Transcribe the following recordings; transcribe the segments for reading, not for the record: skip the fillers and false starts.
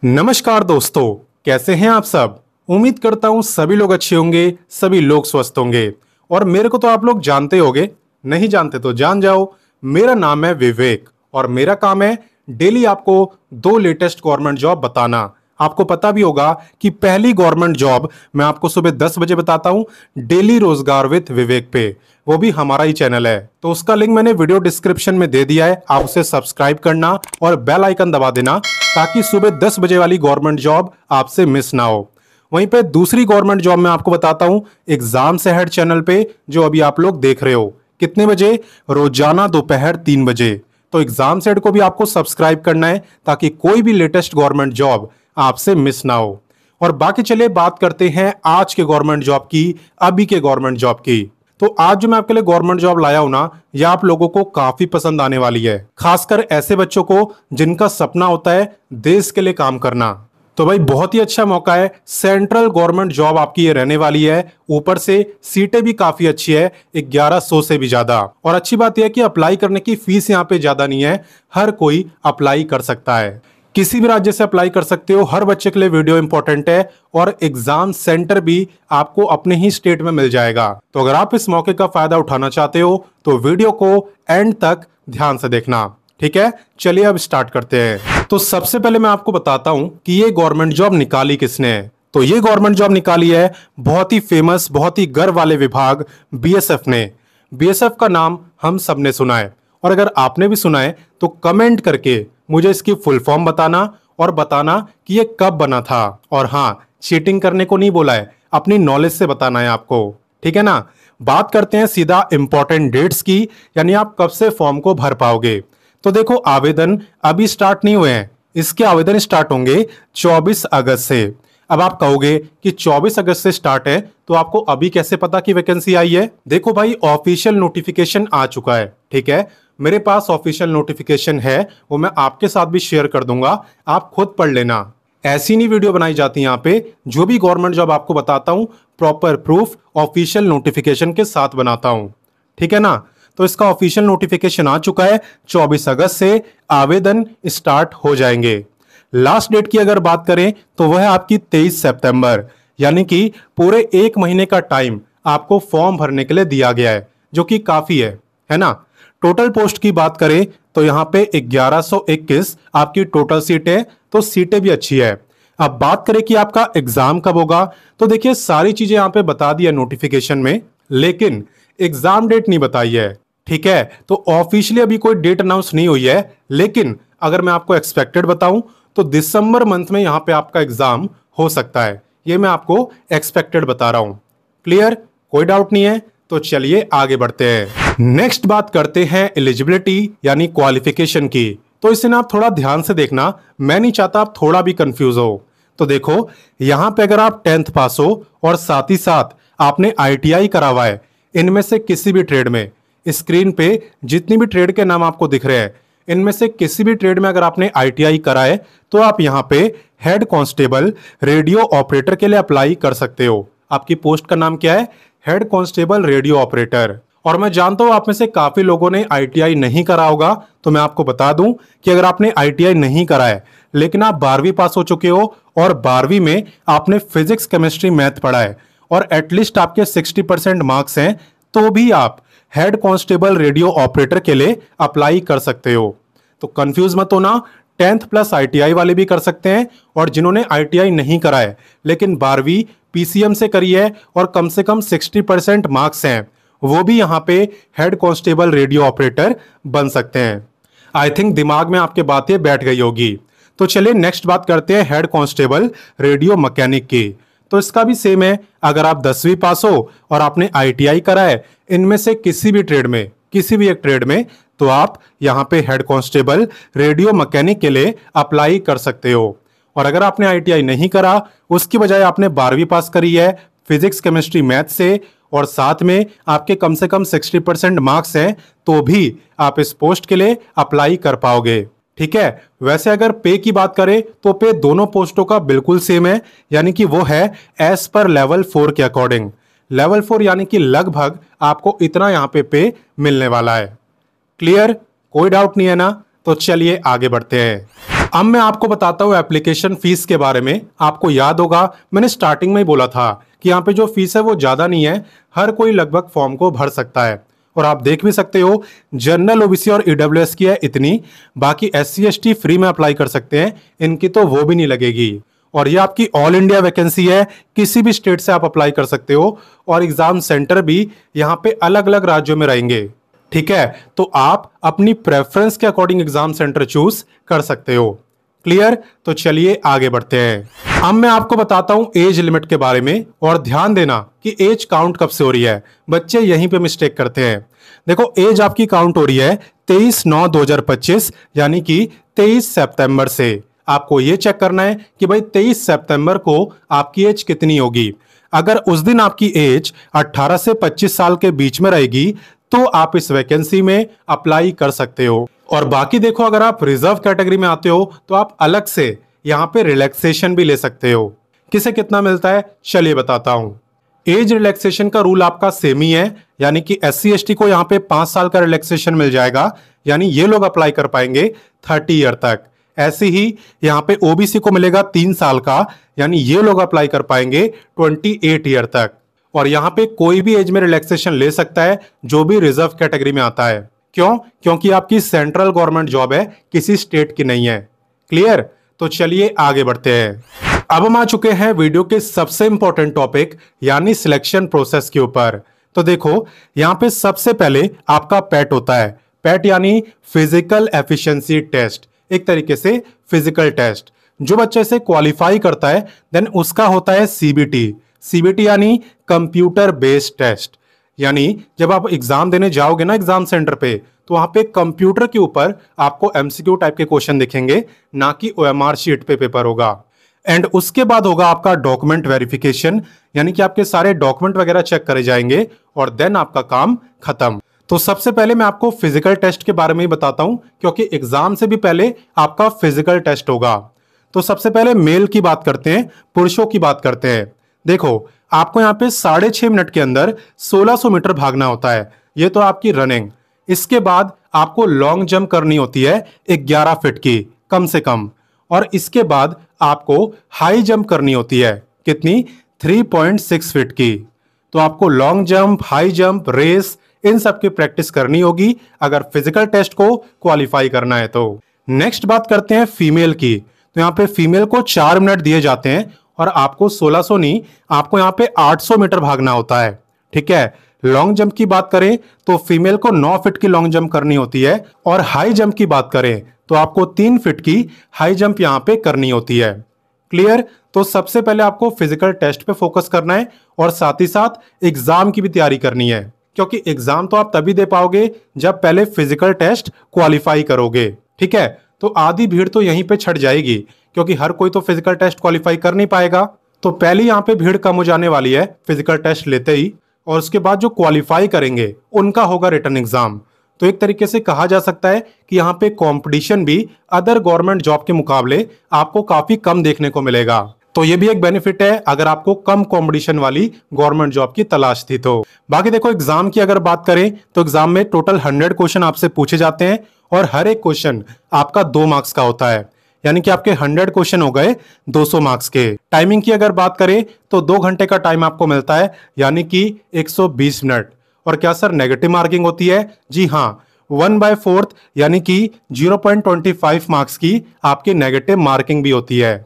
नमस्कार दोस्तों, कैसे हैं आप सब। उम्मीद करता हूं सभी लोग अच्छे होंगे, सभी लोग स्वस्थ होंगे। और मेरे को तो आप लोग जानते होंगे, नहीं जानते तो जान जाओ। मेरा नाम है विवेक और मेरा काम है डेली आपको दो लेटेस्ट गवर्नमेंट जॉब बताना। आपको पता भी होगा कि पहली गवर्नमेंट जॉब मैं आपको सुबह 10 बजे बताता हूं, डेली रोजगार विद विवेक पे। वो भी हमारा ही चैनल है, तो उसका लिंक मैंने वीडियो डिस्क्रिप्शन में दे दिया है। आप उसे सब्सक्राइब करना और बेल आइकन दबा देना ताकि सुबह 10 बजे वाली गवर्नमेंट जॉब आपसे मिस ना हो। वहीं पे दूसरी गवर्नमेंट जॉब मैं आपको बताता हूं एग्जाम से हेड चैनल पे, जो अभी आप लोग देख रहे हो। कितने बजे? रोजाना दोपहर 3 बजे। तो एग्जाम सेट को भी आपको सब्सक्राइब करना है ताकि कोई भी लेटेस्ट गवर्नमेंट जॉब आपसे मिस ना हो। और बाकी चलिए बात करते हैं आज के गवर्नमेंट जॉब की, अभी के गवर्नमेंट जॉब की। तो आज जो मैं आपके लिए गवर्नमेंट जॉब लाया हूं ना, यह आप लोगों को काफी पसंद आने वाली है, खासकर ऐसे बच्चों को जिनका सपना होता है देश के लिए काम करना। तो भाई बहुत ही अच्छा मौका है, सेंट्रल गवर्नमेंट जॉब आपकी ये रहने वाली है। ऊपर से सीटें भी काफी अच्छी है, 1100 से भी ज्यादा। और अच्छी बात यह है कि अप्लाई करने की फीस यहाँ पे ज्यादा नहीं है, हर कोई अप्लाई कर सकता है। किसी भी राज्य से अप्लाई कर सकते हो, हर बच्चे के लिए वीडियो इंपॉर्टेंट है और एग्जाम सेंटर भी आपको अपने ही स्टेट में मिल जाएगा। तो अगर आप इस मौके का फायदा उठाना चाहते हो तो वीडियो को एंड तक ध्यान से देखना, ठीक है। चलिए अब स्टार्ट करते हैं। तो सबसे पहले मैं आपको बताता हूं कि ये गवर्नमेंट जॉब निकाली किसने है। तो ये गवर्नमेंट जॉब निकाली है बहुत ही फेमस, बहुत ही गर्व वाले विभाग बीएसएफ ने। बीएसएफ का नाम हम सबने सुना है, और अगर आपने भी सुना है तो कमेंट करके मुझे इसकी फुल फॉर्म बताना और बताना कि ये कब बना था। और हाँ, चीटिंग करने को नहीं बोला है, अपनी नॉलेज से बताना है आपको, ठीक है ना। बात करते हैं सीधा इंपॉर्टेंट डेट्स की, यानी आप कब से फॉर्म को भर पाओगे। तो देखो, आवेदन अभी स्टार्ट नहीं हुए हैं, इसके आवेदन स्टार्ट होंगे 24 अगस्त से। अब आप कहोगे कि 24 अगस्त से स्टार्ट है तो आपको अभी कैसे पता कि वैकेंसी आई है। देखो भाई, ऑफिशियल नोटिफिकेशन आ चुका है, ठीक है। मेरे पास ऑफिशियल नोटिफिकेशन है, वो मैं आपके साथ भी शेयर कर दूंगा, आप खुद पढ़ लेना। ऐसी नहीं वीडियो बनाई जाती यहाँ पे, जो भी गवर्नमेंट जॉब आपको बताता हूँ प्रॉपर प्रूफ ऑफिशियल नोटिफिकेशन के साथ बनाता हूँ, ठीक है ना। तो इसका ऑफिशियल नोटिफिकेशन आ चुका है, 24 अगस्त से आवेदन स्टार्ट हो जाएंगे। लास्ट डेट की अगर बात करें तो वह है आपकी 23 सितंबर, यानी कि पूरे एक महीने का टाइम आपको फॉर्म भरने के लिए दिया गया है, जो कि काफी है ना। टोटल पोस्ट की बात करें तो यहाँ पे 1121 आपकी टोटल सीट है, तो सीटें भी अच्छी है। अब बात करें कि आपका एग्जाम कब होगा, तो देखिए सारी चीजें यहाँ पे बता दी है नोटिफिकेशन में, लेकिन एग्जाम डेट नहीं बताई है, ठीक है। तो ऑफिशियली अभी कोई डेट अनाउंस नहीं हुई है, लेकिन अगर मैं आपको एक्सपेक्टेड बताऊं तो दिसंबर मंथ में यहाँ पे आपका एग्जाम हो सकता है। ये मैं आपको एक्सपेक्टेड बता रहा हूं। क्लियर? कोई डाउट नहीं है। तो चलिए आगे बढ़ते हैं। नेक्स्ट बात करते हैं एलिजिबिलिटी यानी क्वालिफिकेशन की। तो इसे ना आप थोड़ा ध्यान से देखना, मैं नहीं चाहता आप थोड़ा भी कंफ्यूज हो। तो देखो, यहां पे अगर आप 10th पास हो और साथ ही साथ आपने आईटीआई करा हुआ है, इनमें से किसी भी ट्रेड में, स्क्रीन पे जितनी भी ट्रेड के नाम आपको दिख रहे हैं, इनमें से किसी भी ट्रेड में अगर आपने आईटीआई करा है तो आप यहां पे हेड कांस्टेबल रेडियो ऑपरेटर के लिए अप्लाई कर सकते हो। आपकी पोस्ट का नाम क्या है? Head constable radio operator. और मैं जानता हूं आप में से काफी लोगों ने आईटीआई नहीं करा होगा, तो मैं आपको बता दूं कि अगर आपने आईटीआई नहीं करा है लेकिन आप 12वीं पास हो चुके हो और 12वीं में आपने फिजिक्स, केमिस्ट्री, मैथ पढ़ा है और एटलीस्ट आपके 60% मार्क्स हैं, तो भी आप हेड कांस्टेबल रेडियो ऑपरेटर के लिए अप्लाई कर सकते हो। तो कंफ्यूज मत होना, 10th प्लस आईटीआई वाले भी कर सकते हैं, और जिन्होंने आईटीआई नहीं करा है लेकिन 12वीं पीसीएम से करी है और कम से कम 60% मार्क्स हैं, वो भी यहाँ पे हेड कांस्टेबल रेडियो ऑपरेटर बन सकते हैं। आई थिंक दिमाग में आपके बातें बैठ गई होगी। तो चलिए नेक्स्ट बात करते हैं हेड कांस्टेबल रेडियो मैकेनिक की। तो इसका भी सेम है, अगर आप 10वीं पास हो और आपने आईटीआई करा है, इनमें से किसी भी ट्रेड में, किसी भी एक ट्रेड में, तो आप यहाँ पे हेड कांस्टेबल रेडियो मैकेनिक के लिए अप्लाई कर सकते हो। और अगर आपने आईटीआई नहीं करा, उसकी बजाय आपने 12वीं पास करी है फिजिक्स, केमिस्ट्री, मैथ से, और साथ में आपके कम से कम 60% मार्क्स हैं, तो भी आप इस पोस्ट के लिए अप्लाई कर पाओगे, ठीक है। वैसे अगर पे की बात करें तो पे दोनों पोस्टों का बिल्कुल सेम है, यानी कि वो है एज पर लेवल 4 के अकॉर्डिंग। लेवल 4 यानी कि लगभग आपको इतना यहाँ पे मिलने वाला है। क्लियर? कोई डाउट नहीं है ना। तो चलिए आगे बढ़ते हैं। अब मैं आपको बताता हूँ एप्लीकेशन फीस के बारे में। आपको याद होगा मैंने स्टार्टिंग में ही बोला था कि यहाँ पे जो फीस है वो ज्यादा नहीं है, हर कोई लगभग फॉर्म को भर सकता है। और आप देख भी सकते हो जनरल, ओबीसी और ईडब्ल्यूएस की है इतनी, बाकी SC ST फ्री में अप्लाई कर सकते हैं, इनकी तो वो भी नहीं लगेगी। और ये आपकी ऑल इंडिया वैकेंसी है, किसी भी स्टेट से आप अप्लाई कर सकते हो और एग्जाम सेंटर भी यहाँ पे अलग अलग राज्यों में रहेंगे। ठीक है, तो आप अपनी प्रेफरेंस के अकॉर्डिंग एग्जाम सेंटर चूज कर सकते हो। क्लियर? तो चलिए आगे बढ़ते हैं। अब मैं आपको बताता हूं एज लिमिट के बारे में, और ध्यान देना कि एज काउंट कब से हो रही है। बच्चे यहीं पे मिस्टेक करते हैं। देखो, एज आपकी काउंट हो रही है 23/9/2025 यानी कि 23 सितंबर से। आपको ये चेक करना है कि भाई 23 सितंबर को आपकी एज कितनी होगी। अगर उस दिन आपकी एज 18 से 25 साल के बीच में रहेगी तो आप इस वैकेंसी में अप्लाई कर सकते हो। और बाकी देखो, अगर आप रिजर्व कैटेगरी में आते हो तो आप अलग से यहाँ पे रिलैक्सेशन भी ले सकते हो। किसे कितना मिलता है चलिए बताता हूं। एज रिलैक्सेशन का रूल आपका सेम ही है, यानी कि SC ST को यहाँ पे 5 साल का रिलैक्सेशन मिल जाएगा, यानी ये लोग अप्लाई कर पाएंगे 30 ईयर तक। ऐसे ही यहाँ पे OBC को मिलेगा 3 साल का, यानी ये लोग अप्लाई कर पाएंगे 28 ईयर तक। और यहाँ पे कोई भी एज में रिलैक्सेशन ले सकता है जो भी रिजर्व कैटेगरी में आता है। क्यों? क्योंकि आपकी सेंट्रल गवर्नमेंट जॉब है, किसी स्टेट की नहीं है। क्लियर? तो चलिए आगे बढ़ते हैं। अब हम आ चुके हैं वीडियो के सबसे इंपॉर्टेंट टॉपिक यानी सिलेक्शन प्रोसेस के ऊपर। तो देखो, यहाँ पे सबसे पहले आपका पैट होता है। पैट यानी फिजिकल एफिशिएंसी टेस्ट, एक तरीके से फिजिकल टेस्ट। जो बच्चे से क्वालिफाई करता है देन उसका होता है CBT यानी कंप्यूटर बेस्ड टेस्ट। यानी जब आप एग्जाम देने जाओगे ना एग्जाम सेंटर पे, तो वहां पे कंप्यूटर के ऊपर आपको MCQ टाइप के क्वेश्चन दिखेंगे, ना कि OMR शीट पे पेपर होगा। एंड उसके बाद होगा आपका डॉक्यूमेंट वेरिफिकेशन, यानी कि आपके सारे डॉक्यूमेंट वगैरह चेक करे जाएंगे और देन आपका काम खत्म। तो सबसे पहले मैं आपको फिजिकल टेस्ट के बारे में ही बताता हूं, क्योंकि एग्जाम से भी पहले आपका फिजिकल टेस्ट होगा। तो सबसे पहले मेल की बात करते हैं, पुरुषों की बात करते हैं। देखो, आपको यहाँ पे 6.5 मिनट के अंदर 1600 मीटर भागना होता है, ये तो आपकी रनिंग। इसके बाद आपको लॉन्ग जंप करनी होती है 11 फीट की कम से कम, और इसके बाद आपको हाई जंप करनी होती है कितनी? 3.6 फीट की। तो आपको long jump, high jump, race, इन सब की प्रैक्टिस करनी होगी अगर फिजिकल टेस्ट को क्वालिफाई करना है तो। नेक्स्ट बात करते हैं फीमेल की। तो यहाँ पे फीमेल को 4 मिनट दिए जाते हैं और आपको 1600 नहीं, आपको यहाँ पे 800 मीटर भागना होता है। ठीक है। लॉन्ग जंप की बात करें तो फीमेल को 9 फीट की लॉन्ग जंप करनी होती है, और हाई जंप की बात करें तो आपको 3 फीट की हाई जंप यहाँ पे करनी होती है। क्लियर? तो सबसे पहले आपको फिजिकल टेस्ट पे फोकस करना है और साथ ही साथ एग्जाम की भी तैयारी करनी है, क्योंकि एग्जाम तो आप तभी दे पाओगे जब पहले फिजिकल टेस्ट क्वालिफाई करोगे। ठीक है। तो आधी भीड़ तो यहीं पे छट जाएगी, क्योंकि हर कोई तो फिजिकल टेस्ट क्वालिफाई कर नहीं पाएगा। तो पहले यहाँ पे भीड़ कम हो जाने वाली है फिजिकल टेस्ट लेते ही, और उसके बाद जो क्वालिफाई करेंगे उनका होगा रिटन एग्जाम। तो एक तरीके से कहा जा सकता है कि यहाँ पे कंपटीशन भी अदर गवर्नमेंट जॉब के मुकाबले आपको काफी कम देखने को मिलेगा। तो ये भी एक बेनिफिट है अगर आपको कम कंपटीशन वाली गवर्नमेंट जॉब की तलाश थी तो। बाकी देखो, एग्जाम की अगर बात करें तो एग्जाम में टोटल 100 क्वेश्चन आपसे पूछे जाते हैं, और हर एक क्वेश्चन आपका 2 मार्क्स का होता है, यानी कि आपके 100 क्वेश्चन हो गए 200 मार्क्स के। टाइमिंग की अगर बात करें तो 2 घंटे का टाइम आपको मिलता है, यानी कि 120 मिनट। और क्या सर नेगेटिव मार्किंग होती है? जी हाँ, 1/4 यानी कि 0.25 मार्क्स की आपकी नेगेटिव मार्किंग भी होती है।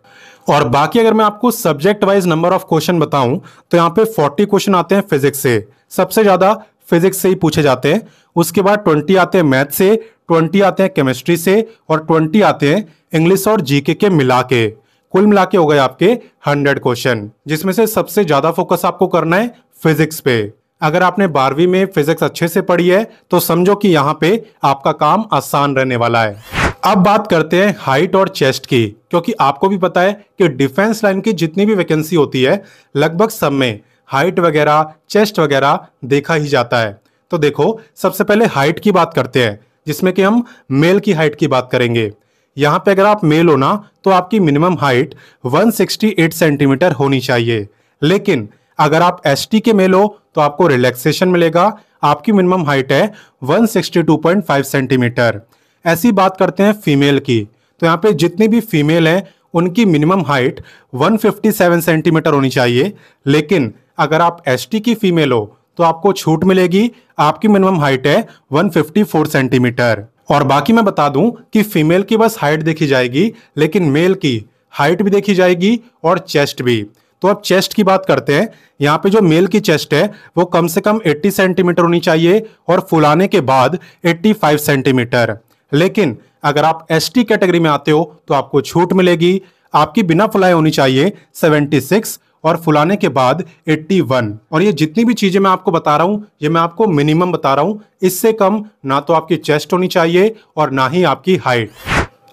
और बाकी अगर मैं आपको subject wise number of question बताऊं तो यहाँ पे 40 क्वेश्चन आते हैं फिजिक्स से, सबसे ज्यादा फिजिक्स से ही पूछे जाते हैं। उसके बाद 20 आते हैं मैथ से, 20 आते हैं केमिस्ट्री से, और 20 आते हैं इंग्लिश और जीके के मिला के। कुल मिला के हो गए आपके 100 क्वेश्चन, जिसमें से सबसे ज्यादा फोकस आपको करना है फिजिक्स पे। अगर आपने 12वीं में फिजिक्स अच्छे से पढ़ी है तो समझो कि यहाँ पे आपका काम आसान रहने वाला है। अब बात करते हैं हाइट और चेस्ट की, क्योंकि आपको भी पता है कि डिफेंस लाइन की जितनी भी वैकेंसी होती है लगभग सब में हाइट वगैरह, चेस्ट वगैरह देखा ही जाता है। तो देखो, सबसे पहले हाइट की बात करते हैं, जिसमें कि हम मेल की हाइट की बात करेंगे। यहाँ पे अगर आप मेल हो ना तो आपकी मिनिमम हाइट 168 सेंटीमीटर होनी चाहिए, लेकिन अगर आप ST के मेल हो तो आपको रिलैक्सेशन मिलेगा, आपकी मिनिमम हाइट है 162.5 सेंटीमीटर। ऐसी बात करते हैं फीमेल की। तो यहाँ पे जितनी भी फीमेल हैं उनकी मिनिमम हाइट 157 सेंटीमीटर होनी चाहिए। लेकिन अगर आप एसटी की फीमेल हो तो आपको छूट मिलेगी, आपकी मिनिमम हाइट है 154 सेंटीमीटर। और बाकी मैं बता दूं कि फीमेल की बस हाइट देखी जाएगी, लेकिन मेल की हाइट भी देखी जाएगी और चेस्ट भी। तो अब चेस्ट की बात करते हैं। यहाँ पे जो मेल की चेस्ट है वो कम से कम 80 सेंटीमीटर होनी चाहिए और फुलाने के बाद 85 सेंटीमीटर। लेकिन अगर आप एसटी कैटेगरी में आते हो तो आपको छूट मिलेगी, आपकी बिना फुलाए होनी चाहिए 76 और फुलाने के बाद 81। और ये जितनी भी चीजें मैं आपको बता रहा हूं ये मैं आपको मिनिमम बता रहा हूं, इससे कम ना तो आपकी चेस्ट होनी चाहिए और ना ही आपकी हाइट।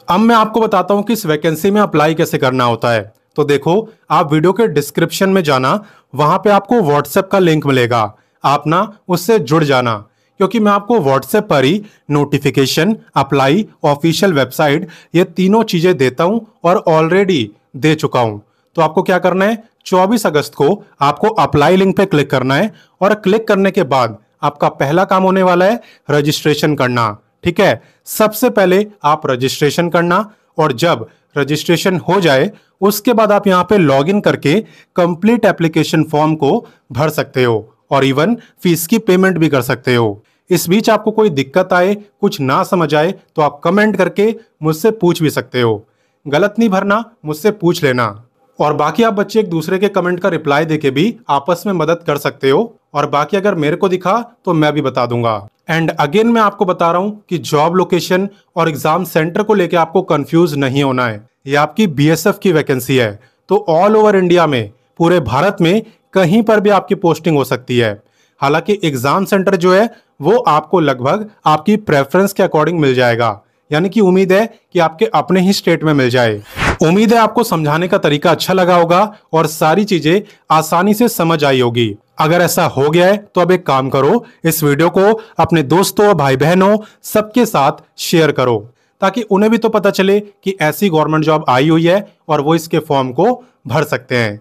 अब मैं आपको बताता हूं कि इस वैकेंसी में अप्लाई कैसे करना होता है। तो देखो, आप वीडियो के डिस्क्रिप्शन में जाना, वहां पे आपको व्हाट्सएप का लिंक मिलेगा, आप ना उससे जुड़ जाना, क्योंकि मैं आपको व्हाट्सएप पर ही नोटिफिकेशन, अप्लाई, ऑफिशियल वेबसाइट, ये तीनों चीजें देता हूं और ऑलरेडी दे चुका हूं। तो आपको क्या करना है, 24 अगस्त को आपको अप्लाई लिंक पे क्लिक करना है और क्लिक करने के बाद आपका पहला काम होने वाला है रजिस्ट्रेशन करना। ठीक है, सबसे पहले आप रजिस्ट्रेशन करना और जब रजिस्ट्रेशन हो जाए उसके बाद आप यहां पे लॉगिन करके कंप्लीट एप्लीकेशन फॉर्म को भर सकते हो और इवन फीस की पेमेंट भी कर सकते हो। इस बीच आपको कोई दिक्कत आए, कुछ ना समझ आए तो आप कमेंट करके मुझसे पूछ भी सकते हो। गलत नहीं भरना, मुझसे पूछ लेना। और बाकी आप बच्चे एक दूसरे के कमेंट का रिप्लाई देके भी आपस में मदद कर सकते हो। और बाकी अगर मेरे को दिखा तो मैं भी बता दूंगा। एंड अगेन मैं आपको बता रहा हूं कि जॉब लोकेशन और एग्जाम सेंटर को लेके आपको कंफ्यूज नहीं होना है। ये आपकी बीएसएफ की वैकेंसी है, तो ऑल ओवर इंडिया में, पूरे भारत में कहीं पर भी आपकी पोस्टिंग हो सकती है। हालांकि एग्जाम सेंटर जो है वो आपको लगभग आपकी प्रेफरेंस के अकॉर्डिंग मिल जाएगा, यानी कि उम्मीद है कि आपके अपने ही स्टेट में मिल जाए। उम्मीद है आपको समझाने का तरीका अच्छा लगा होगा और सारी चीजें आसानी से समझ आई होगी। अगर ऐसा हो गया है तो अब एक काम करो, इस वीडियो को अपने दोस्तों, भाई बहनों सबके साथ शेयर करो, ताकि उन्हें भी तो पता चले कि ऐसी गवर्नमेंट जॉब आई हुई है और वो इसके फॉर्म को भर सकते हैं।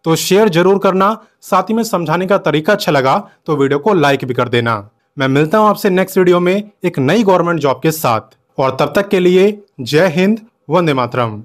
तो शेयर जरूर करना, साथ ही में समझाने का तरीका अच्छा लगा तो वीडियो को लाइक भी कर देना। मैं मिलता हूं आपसे नेक्स्ट वीडियो में एक नई गवर्नमेंट जॉब के साथ, और तब तक के लिए जय हिंद, वंदे मातरम।